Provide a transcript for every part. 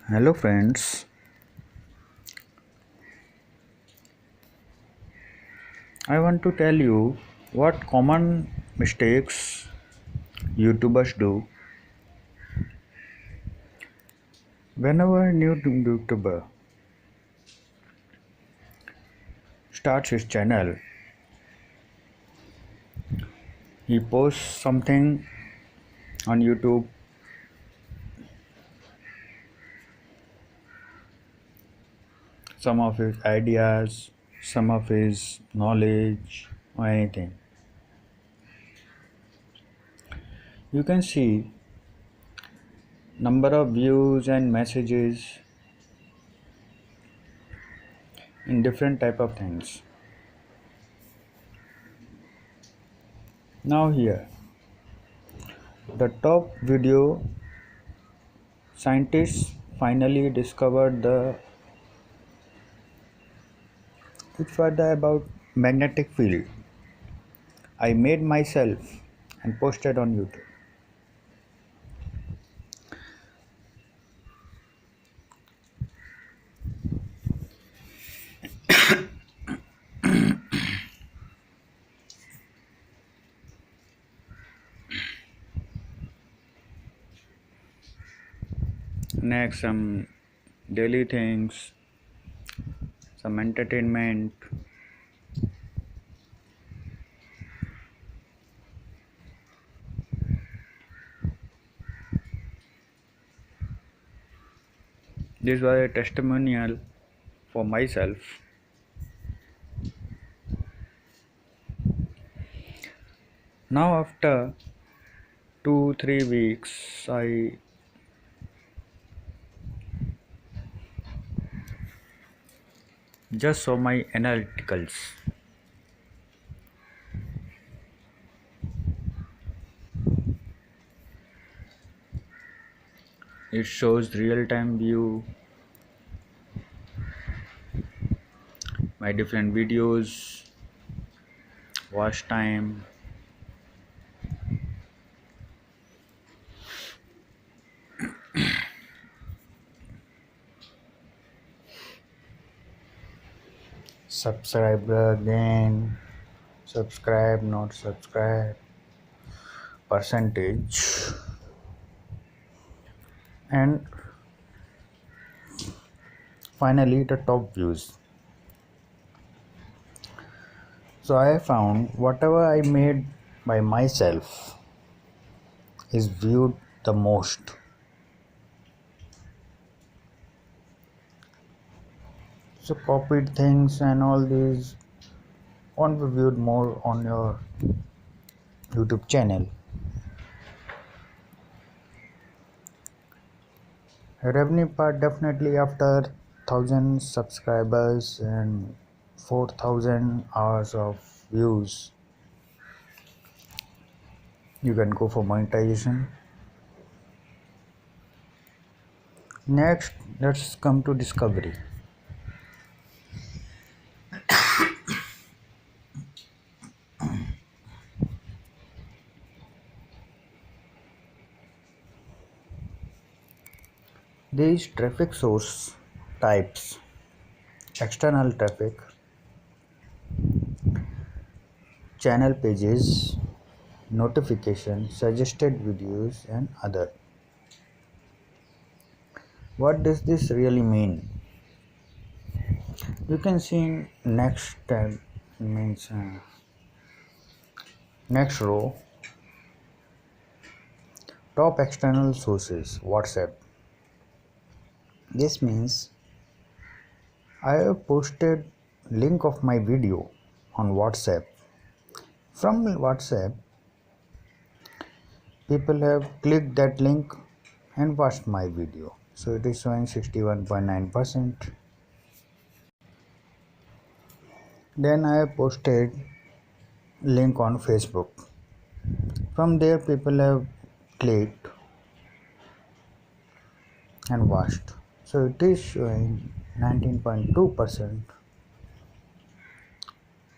Hello friends, I want to tell you what common mistakes YouTubers do. Whenever a new YouTuber starts his channel, he posts something on YouTube, some of his ideas, some of his knowledge or anything. You can see number of views and messages in different type of things. Now here, the top video, scientists finally discovered it was about magnetic field. I made myself and posted on YouTube. Next, some daily things, some entertainment. This was a testimonial for myself. Now, after 2-3 weeks, I just saw my analyticals. It shows real-time view, my different videos, watch time, subscriber again, subscribe, not subscribe, percentage, and finally the top views. So I found whatever I made by myself is viewed the most. So copied things and all these won't be viewed more on your YouTube channel. Revenue part definitely after 1000 subscribers and 4000 hours of views, you can go for monetization. Next, let's come to discovery. These traffic source types: external traffic, channel pages, notification, suggested videos, and other. What does this really mean? You can see in next tab, means next row, top external sources, WhatsApp. This means I have posted link of my video on WhatsApp. From WhatsApp, people have clicked that link and watched my video. So it is showing 61.9%. Then I have posted link on Facebook. From there, people have clicked and watched. So it is showing 19.2%.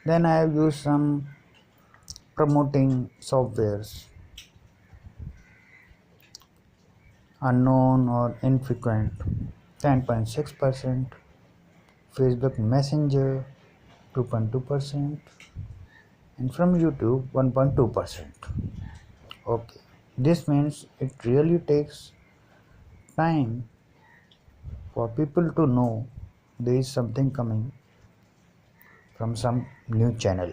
Then I have used some promoting softwares, unknown or infrequent. 10.6%, Facebook Messenger 2.2%, and from YouTube 1.2%. Okay, this means it really takes time for people to know there is something coming from some new channel.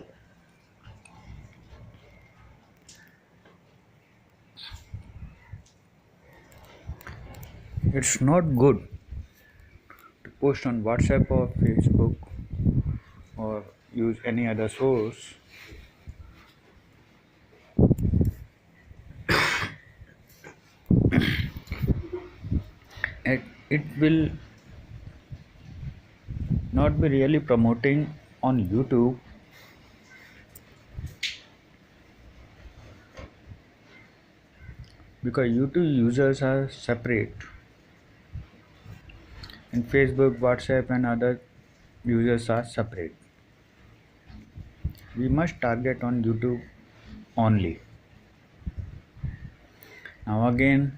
It's not good to post on WhatsApp or Facebook or use any other source. It will not be really promoting on YouTube because YouTube users are separate and Facebook, WhatsApp and other users are separate. We must target on YouTube only. Now again,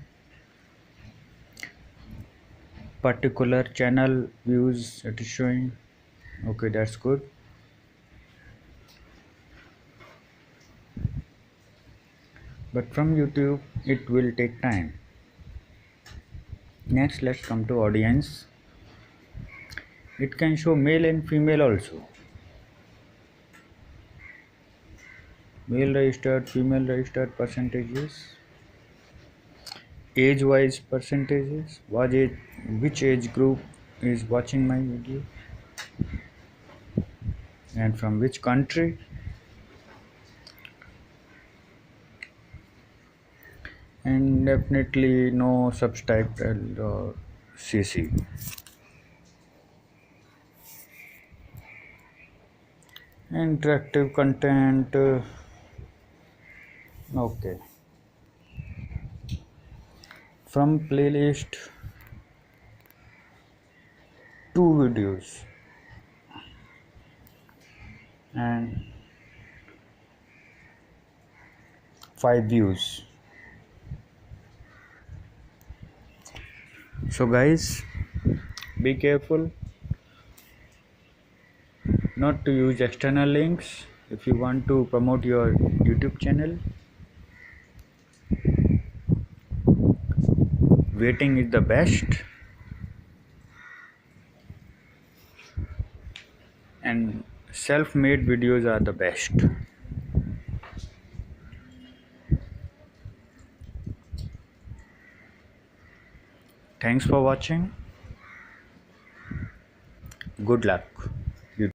particular channel views it is showing. Okay, that's good. But from YouTube it will take time. Next, let's come to audience. It can show male and female also. Male registered, female registered percentages, age wise percentages, which age group is watching my video and from which country, and definitely no subtitle or CC. Interactive content. Okay, from playlist 2 videos and 5 views. So guys, be careful not to use external links if you want to promote your YouTube channel. Waiting is the best, and self-made videos are the best. Thanks for watching. Good luck.